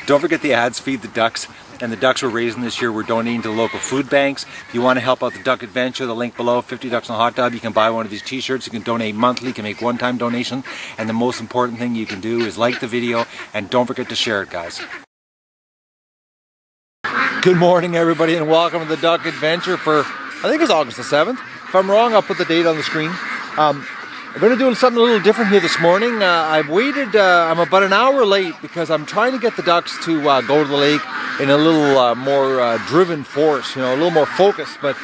Don't forget the ads feed the ducks, and the ducks we're raising this year we're donating to the local food banks. If you want to help out the Duck Adventure, the link below, 50 ducks in a hot tub, you can buy one of these t-shirts. You can donate monthly, you can make one-time donation, and the most important thing you can do is like the video, and don't forget to share it, guys. Good morning, everybody, and welcome to the Duck Adventure for, I think it's August the 7th. If I'm wrong, I'll put the date on the screen. I'm going to do something a little different here this morning. I've waited, I'm about an hour late because I'm trying to get the ducks to go to the lake in a little more driven force, you know, a little more focused. But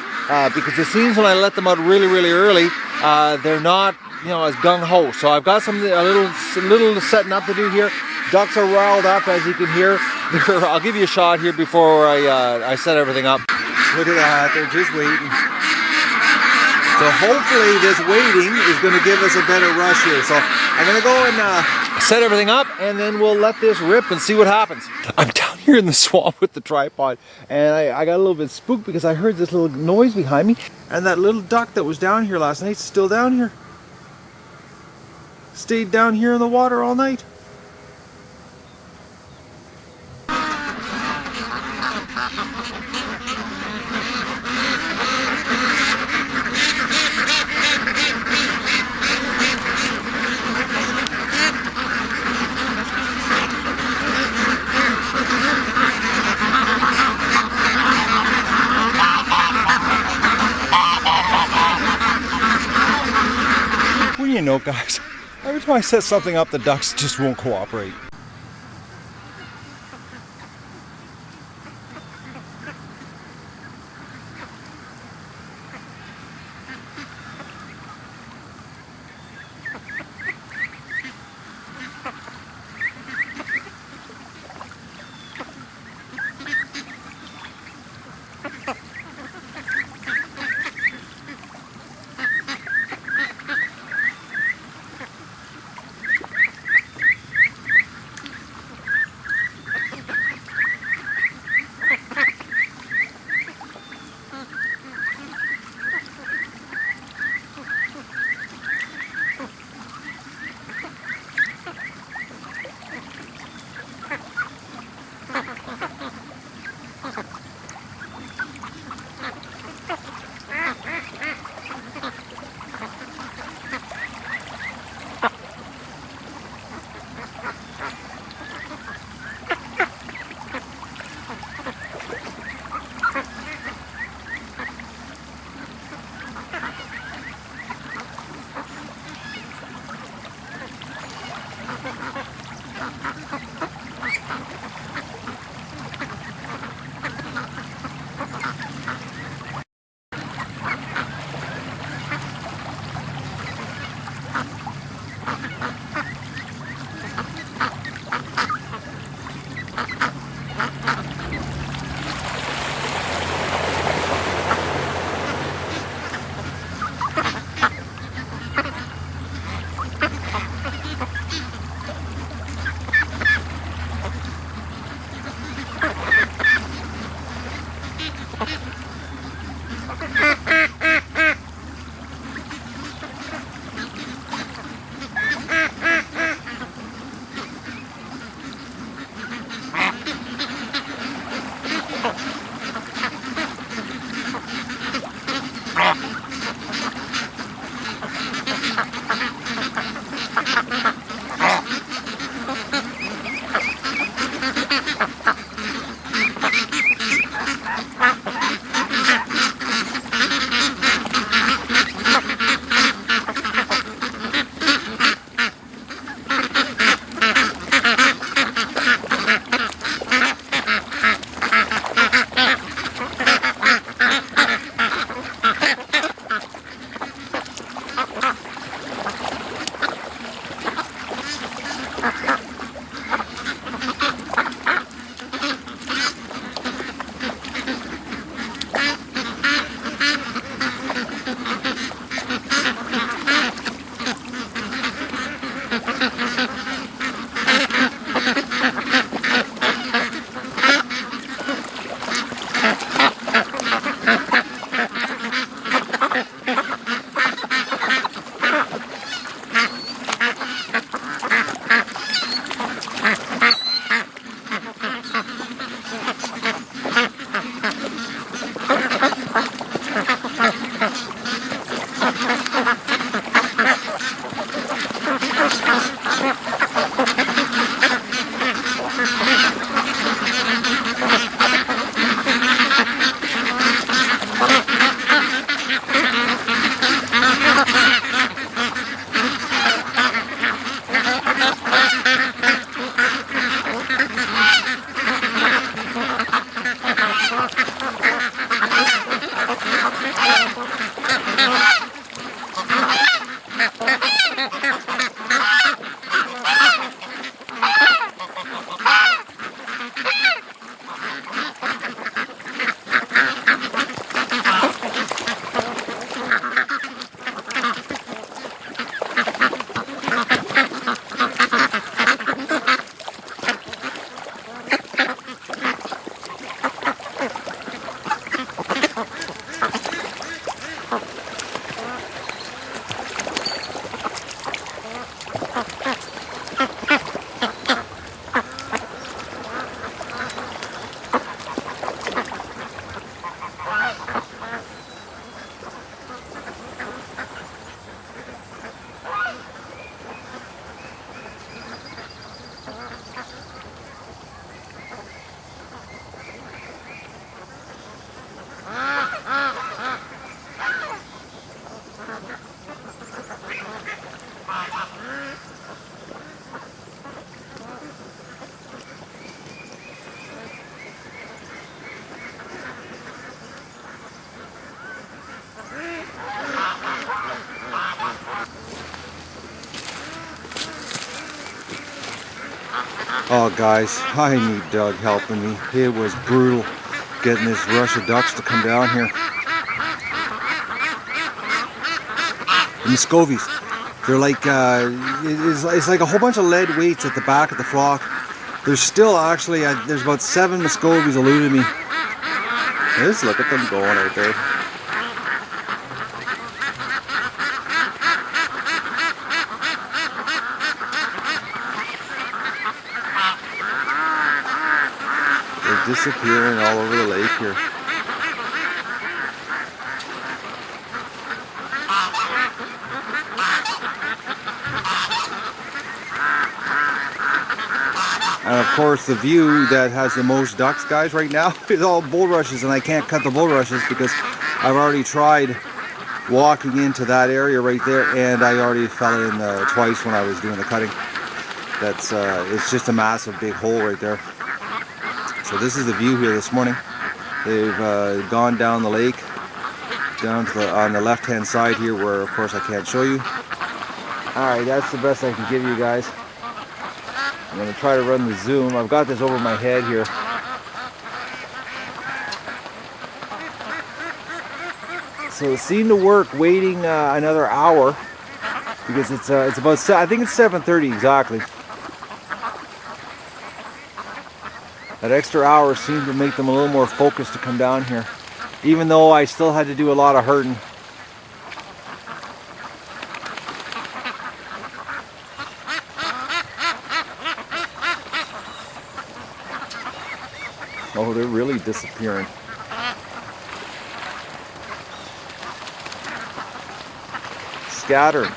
because it seems when I let them out really, really early, they're not, you know, as gung-ho. So I've got a little setting up to do here. Ducks are riled up, as you can hear. I'll give you a shot here before I set everything up. Look at that, they're just waiting. So hopefully this waiting is going to give us a better rush here. So I'm going to go and set everything up, and then we'll let this rip and see what happens. I'm down here in the swamp with the tripod, and I got a little bit spooked because I heard this little noise behind me. And that little duck that was down here last night is still down here. Stayed down here in the water all night. You know, guys, every time I set something up, the ducks just won't cooperate. Oh guys, I need Doug helping me. It was brutal getting this rush of ducks to come down here. The Muscovies, they're like, it's like a whole bunch of lead weights at the back of the flock. There's still actually, there's about 7 Muscovies eluded me. Just look at them going out there. They're disappearing all over the lake here. And of course the view that has the most ducks, guys, right now is all bulrushes, and I can't cut the bulrushes because I've already tried walking into that area right there, and I already fell in twice when I was doing the cutting. That's it's just a massive big hole right there. So this is the view here this morning. They've gone down the lake, down to on the left hand side here, where of course I can't show you. Alright, that's the best I can give you guys. I'm going to try to run the zoom. I've got this over my head here. So it seemed to work waiting another hour, because it's about, I think it's 7:30 exactly. That extra hour seemed to make them a little more focused to come down here, even though I still had to do a lot of herding. Oh, they're really disappearing. Scattered.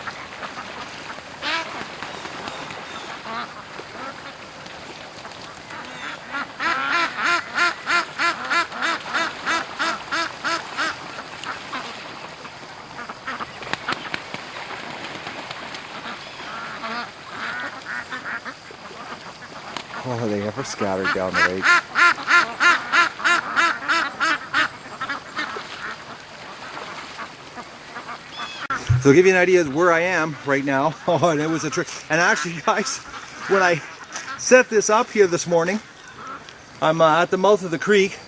Oh, they ever scattered down the lake. So to give you an idea of where I am right now, oh, and it was a trick. And actually, guys, when I set this up here this morning, I'm at the mouth of the creek,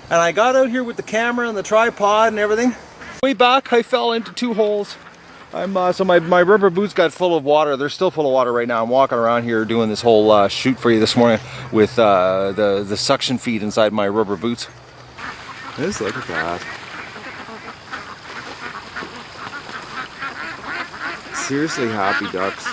and I got out here with the camera and the tripod and everything. Way back, I fell into 2 holes. So my rubber boots got full of water. They're still full of water right now. I'm walking around here doing this whole shoot for you this morning with the suction feed inside my rubber boots. Just look at that. Seriously happy ducks.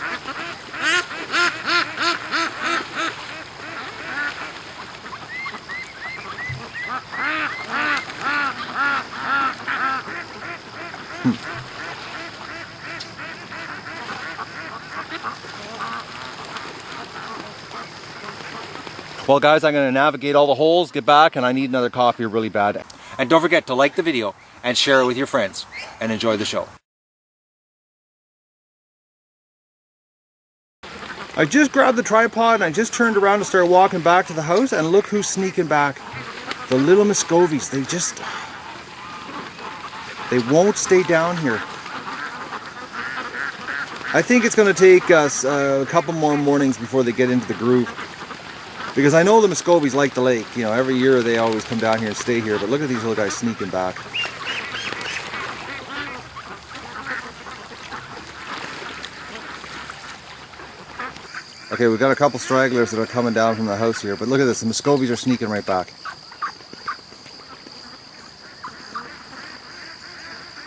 Well guys, I'm going to navigate all the holes, get back, and I need another coffee really bad. And don't forget to like the video and share it with your friends, and enjoy the show. I just grabbed the tripod and I just turned around to start walking back to the house, and look who's sneaking back. The little Muscovies. They won't stay down here. I think it's going to take us a couple more mornings before they get into the groove. Because I know the Muscovies like the lake. You know, every year they always come down here and stay here. But look at these little guys sneaking back. Okay, we've got a couple stragglers that are coming down from the house here. But look at this, the Muscovies are sneaking right back.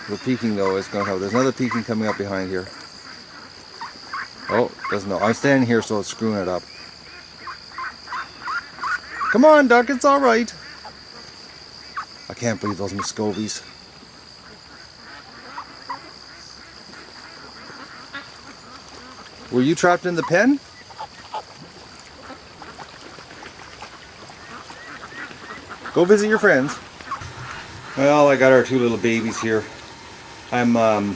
The peeking though is going to help. There's another peeking coming up behind here. Oh, doesn't know. I'm standing here so it's screwing it up. Come on, duck, it's all right. I can't believe those Muscovies. Were you trapped in the pen? Go visit your friends. Well, I got our 2 little babies here. I'm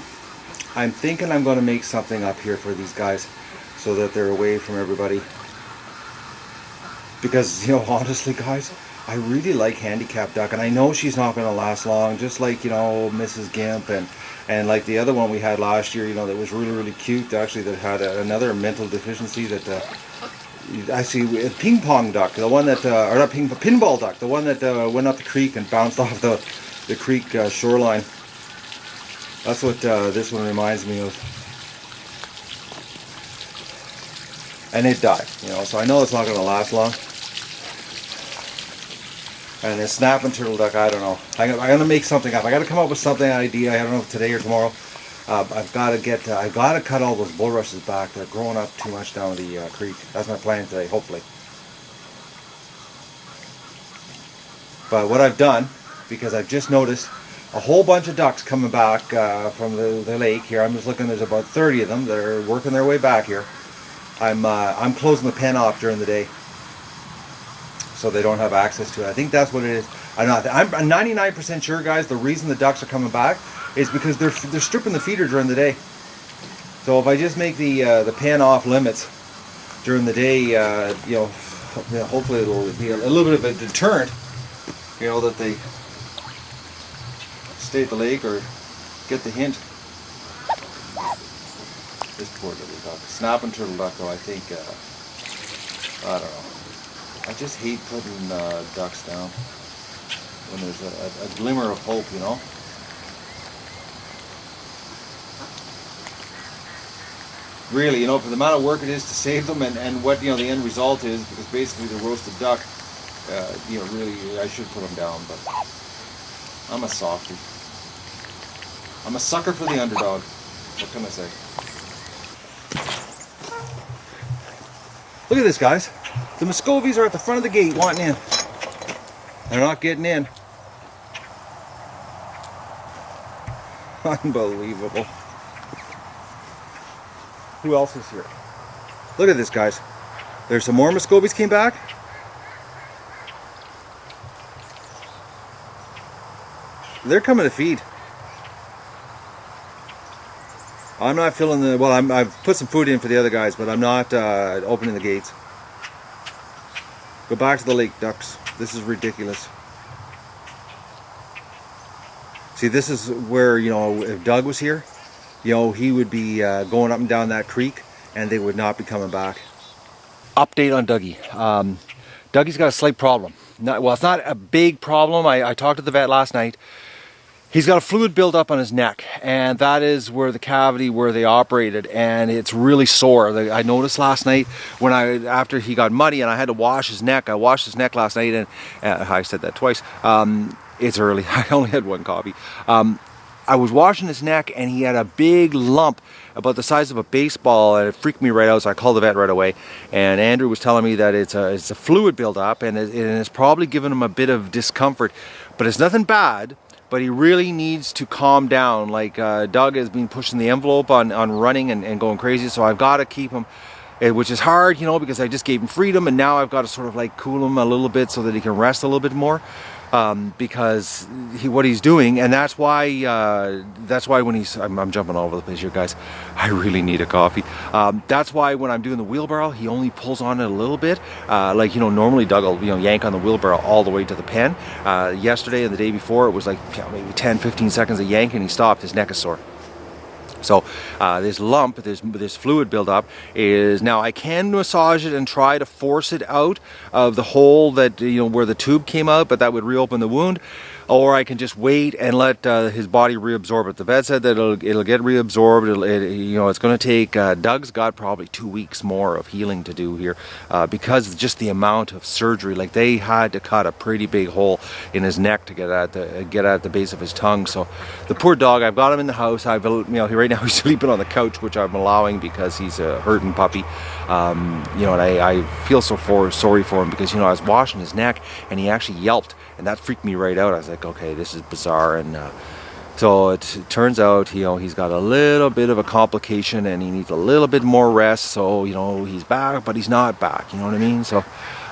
thinking I'm going to make something up here for these guys so that they're away from everybody. Because, you know, honestly guys, I really like handicap duck, and I know she's not going to last long, just like, you know, Mrs. Gimp and like the other one we had last year, you know, that was really, really cute, actually, that had another mental deficiency that, I see a ping pong duck, the one that, or not pinball duck, the one that went up the creek and bounced off the creek shoreline. That's what this one reminds me of. And it died, you know, so I know it's not going to last long. And a snapping turtle duck, I don't know. I'm going to make something up. I got to come up with something, idea. I don't know if today or tomorrow. I've got to cut all those bulrushes back. They're growing up too much down the creek. That's my plan today, hopefully. But what I've done, because I've just noticed a whole bunch of ducks coming back from the lake here. I'm just looking. There's about 30 of them. They're working their way back here. I'm closing the pen off during the day, so they don't have access to it. I think that's what it is. I'm 99% sure, guys. The reason the ducks are coming back is because they're stripping the feeder during the day. So if I just make the pen off limits during the day, you know, hopefully it'll be a little bit of a deterrent. You know, that they stay at the lake or get the hint. This poor little duck. Snapping turtle duck, though, I think, I don't know. I just hate putting ducks down when there's a glimmer of hope, you know. Really, you know, for the amount of work it is to save them and what, you know, the end result is, because basically the roasted duck, you know, really, I should put them down, but I'm a softie. I'm a sucker for the underdog. What can I say? Look at this, guys. The Muscovies are at the front of the gate wanting in. They're not getting in. Unbelievable. Who else is here? Look at this, guys. There's some more Muscovies came back. They're coming to feed. I'm not filling the, well, I've put some food in for the other guys, but I'm not opening the gates. Go back to the lake, ducks. This is ridiculous. See, this is where, you know, if Doug was here, you know, he would be going up and down that creek and they would not be coming back. Update on Dougie. Dougie's got a slight problem. Well, it's not a big problem. I talked to the vet last night. He's got a fluid buildup on his neck, and that is where the cavity where they operated, and it's really sore. I noticed last night when after he got muddy and I had to wash his neck. I washed his neck last night, and I said that twice. It's early. I only had one coffee. I was washing his neck, and he had a big lump about the size of a baseball, and it freaked me right out, so I called the vet right away. And Andrew was telling me that it's a fluid buildup, and it's probably given him a bit of discomfort, but it's nothing bad. But he really needs to calm down. Like Doug has been pushing the envelope on running and going crazy, so I've got to keep him, which is hard, you know, because I just gave him freedom, and now I've got to sort of like cool him a little bit so that he can rest a little bit more. Because what he's doing, and that's why when I'm jumping all over the place here, guys. I really need a coffee. That's why when I'm doing the wheelbarrow, he only pulls on it a little bit. Like, you know, normally Doug will, you know, yank on the wheelbarrow all the way to the pen. Yesterday and the day before, it was like, you know, maybe 10-15 seconds of yank, and he stopped. His neck is sore. So this lump, this fluid buildup is, now I can massage it and try to force it out of the hole that, you know, where the tube came out, but that would reopen the wound. Or I can just wait and let his body reabsorb it. The vet said that it'll get reabsorbed. You know, it's going to take. Doug's got probably 2 weeks more of healing to do here because of just the amount of surgery. Like, they had to cut a pretty big hole in his neck to get at the base of his tongue. So the poor dog, I've got him in the house. You know, right now he's sleeping on the couch, which I'm allowing because he's a hurting puppy. You know, and I feel sorry for him because, you know, I was washing his neck and he actually yelped, and that freaked me right out. I was like, okay, this is bizarre. And so it turns out, you know, he's got a little bit of a complication and he needs a little bit more rest. So, you know, he's back, but he's not back, you know what I mean? So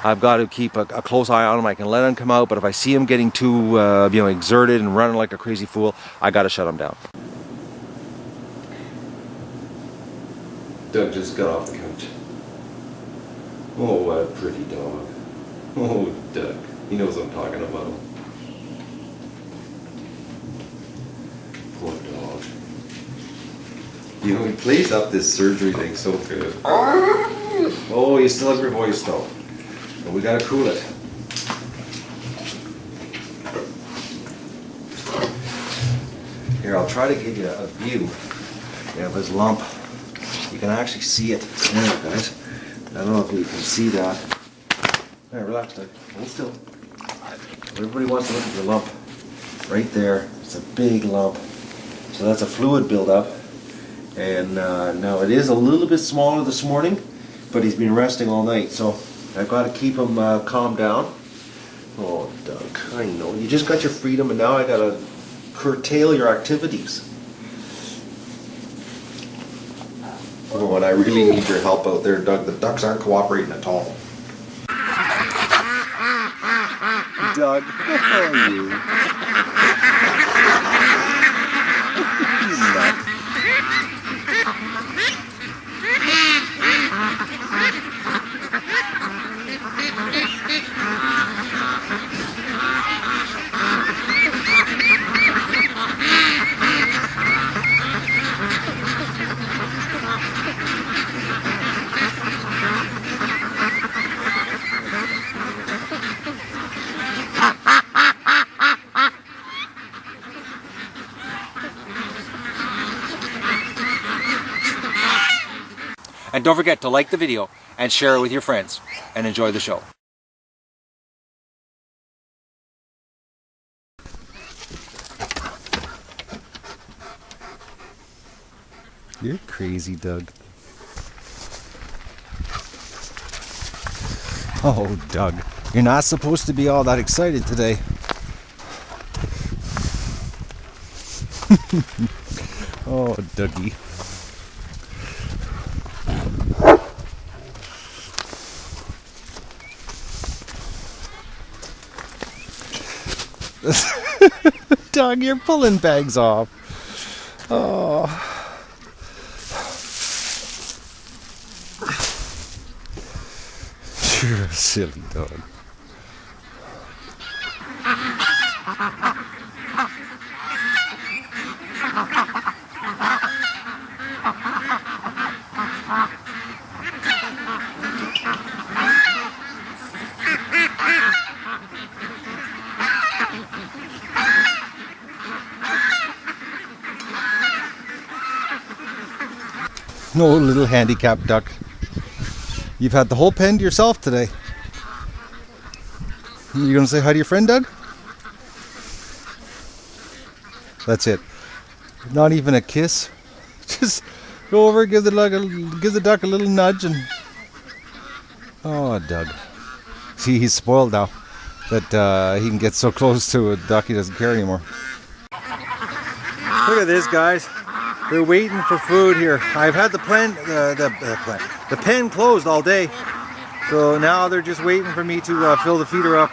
I've got to keep a close eye on him. I can let him come out, but if I see him getting too you know, exerted and running like a crazy fool, I got to shut him down. Doug just got off the couch. Oh, what a pretty dog. Oh, Doug. He knows what I'm talking about. Poor dog. You know, he plays up this surgery thing so good. Oh, you still have your voice though. But we gotta cool it. Here, I'll try to give you a view of his lump. You can actually see it there, guys. I don't know if you can see that. There, relax, Doug. Hold still. Everybody wants to look at your lump. Right there. It's a big lump. So that's a fluid buildup. And now it is a little bit smaller this morning, but he's been resting all night. So I've got to keep him calmed down. Oh, Doug, I know. You just got your freedom, and now I got to curtail your activities. Oh, and I really need your help out there, Doug. The ducks aren't cooperating at all. Doug, how are you? And don't forget to like the video and share it with your friends, and enjoy the show. You're crazy, Doug. Oh, Doug, you're not supposed to be all that excited today. Oh, Dougie. Doug, you're pulling bags off. Oh. You're a silly dog. No little handicapped duck. You've had the whole pen to yourself today. You gonna say hi to your friend, Doug? That's it. Not even a kiss. Just go over, give the duck a little nudge, and oh, Doug. See, he's spoiled now that he can get so close to a duck he doesn't care anymore. Look at this, guys. They're waiting for food here. I've had the pen closed all day, so now they're just waiting for me to fill the feeder up.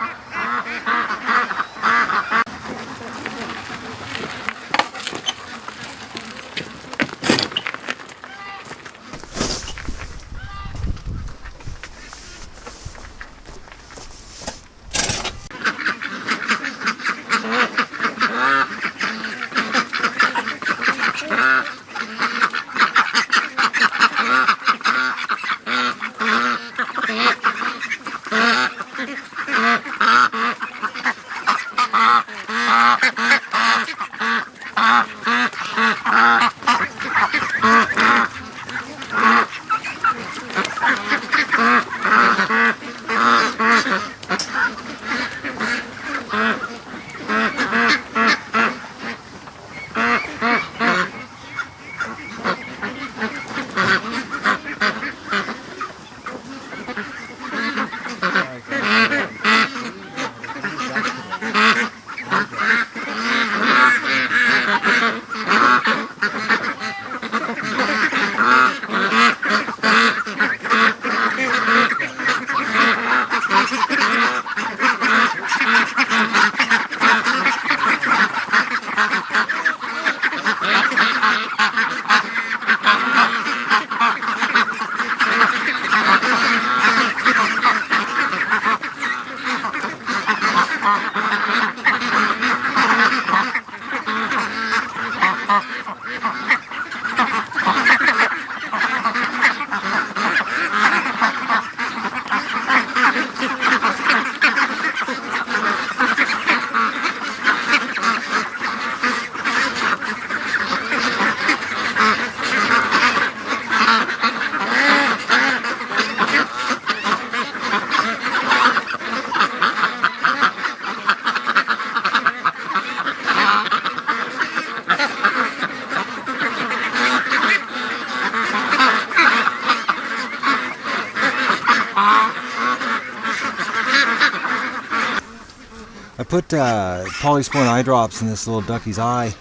I put polysporin eye drops in this little ducky's eye.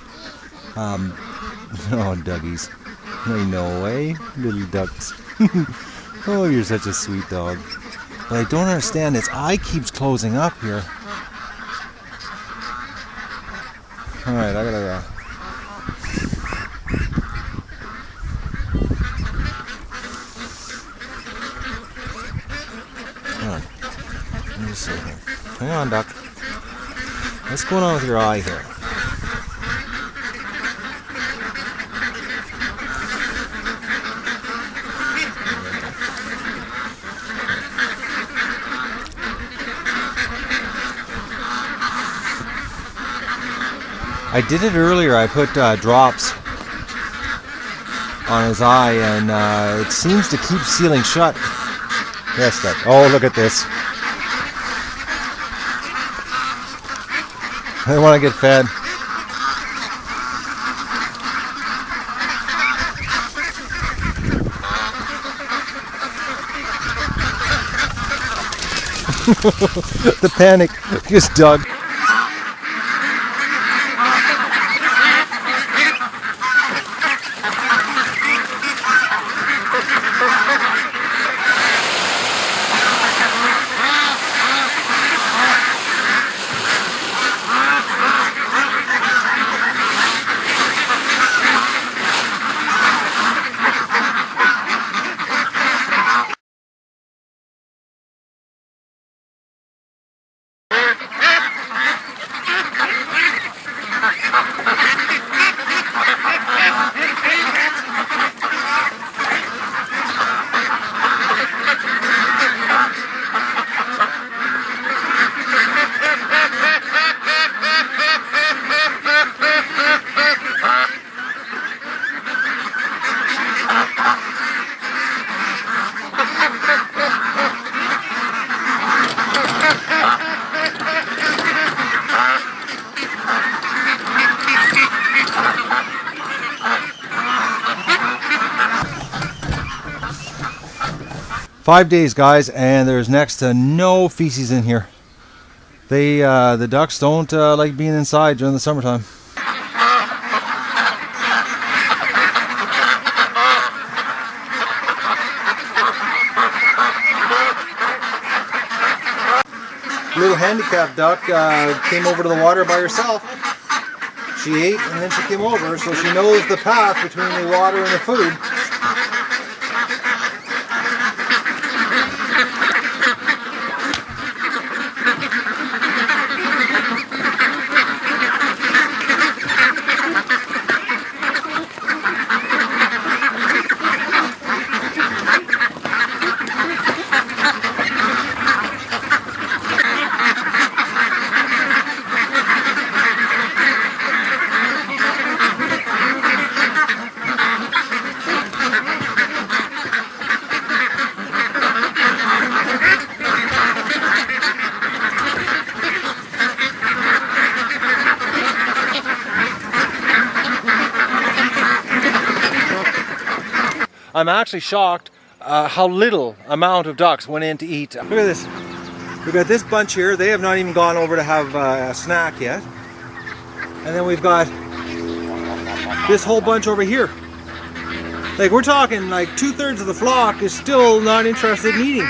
Oh, duggies. No way, little ducks. Oh, you're such a sweet dog. But I don't understand, its eye keeps closing up here. Alright, I gotta Hang on. Let me just see here. Hang on, duck. What's going on with your eye here? I did it earlier. I put drops on his eye, and it seems to keep sealing shut. Yes, duck. Oh, look at this. I want to get fed. The panic just dug. "5 days, guys, and there's next to no feces in here. They, the ducks don't like being inside during the summertime. Little handicapped duck came over to the water by herself. She ate and then she came over, so she knows the path between the water and the food. I'm actually shocked how little amount of ducks went in to eat. Look at this. We've got this bunch here. They have not even gone over to have a snack yet. And then we've got this whole bunch over here. Like, we're talking like 2/3 of the flock is still not interested in eating.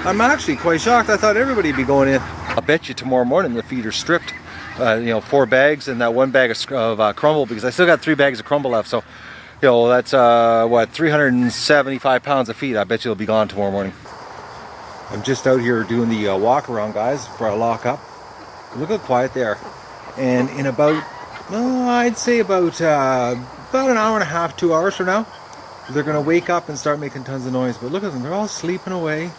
I'm actually quite shocked. I thought everybody would be going in. I'll bet you tomorrow morning the feed are stripped. 4 bags and that 1 bag of crumble, because I still got 3 bags of crumble left. So, that's what, 375 pounds of feed. I bet you it'll be gone tomorrow morning. I'm just out here doing the walk around, guys, for a lockup. Look how quiet they are. And in about, I'd say about an hour and a half, 2 hours from now, they're going to wake up and start making tons of noise. But look at them, they're all sleeping away.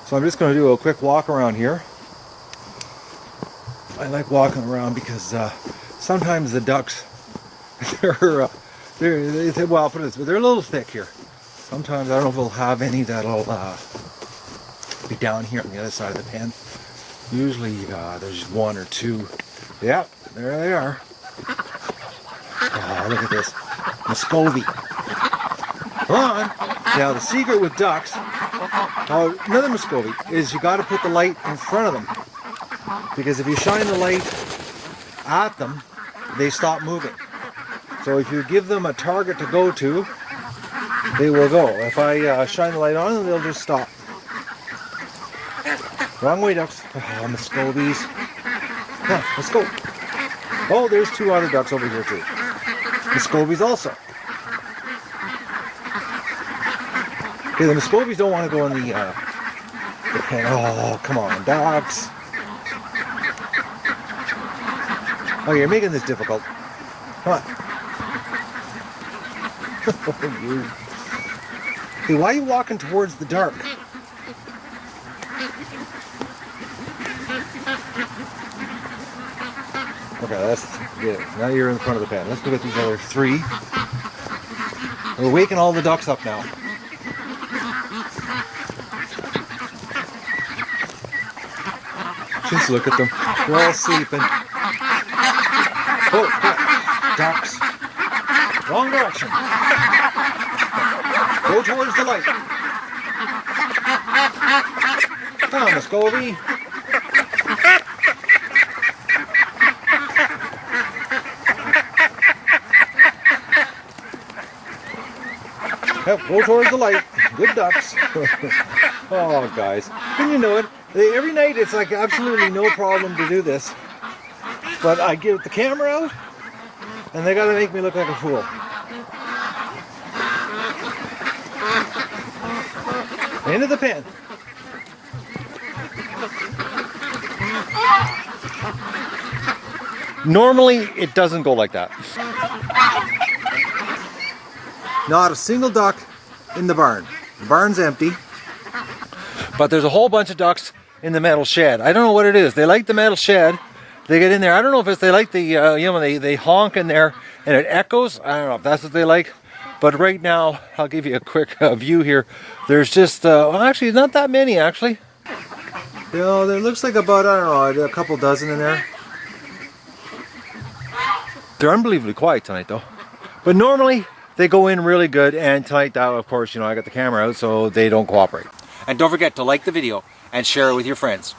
So I'm just going to do a quick walk around here. I like walking around because sometimes the ducks, well, I'll put it this way, they're a little thick here. Sometimes I don't know if we'll have any that'll be down here on the other side of the pen. Usually there's 1 or 2. Yeah, there they are. Oh, look at this. Muscovy. Come on. Now the secret with ducks, another Muscovy, is you got to put the light in front of them. Because if you shine the light at them, they stop moving. So if you give them a target to go to, they will go. If I shine the light on them, they'll just stop. Wrong way, ducks. Oh, Muscovies. Come on, let's go. Oh, there's two other ducks over here too. Muscovies also. Okay, the Muscovies don't want to go in the pen. Oh, come on, ducks. Oh, you're making this difficult. Come on. Oh, you. Hey, why are you walking towards the dark? Okay, that's good. Now you're in front of the pen. Let's go get these other three. We're waking all the ducks up now. Just look at them. They're all sleeping. Oh, ducks. Wrong direction. Go towards the light. Come on, Muscovy. Yep, go towards the light. Good ducks. Oh, guys. Can you know it? Every night it's like absolutely no problem to do this. But I get the camera out, and they gotta make me look like a fool. Into the pen. Normally, it doesn't go like that. Not a single duck in the barn. The barn's empty. But there's a whole bunch of ducks in the metal shed. I don't know what it is. They like the metal shed. They get in there. I don't know if it's they like the, you know, they honk in there and it echoes. I don't know if that's what they like. But right now, I'll give you a quick view here. There's just, well, actually, not that many, actually. You know, there looks like about, I don't know, a couple dozen in there. They're unbelievably quiet tonight, though. But normally, they go in really good. And tonight, of course, you know, I got the camera out, so they don't cooperate. And don't forget to like the video and share it with your friends.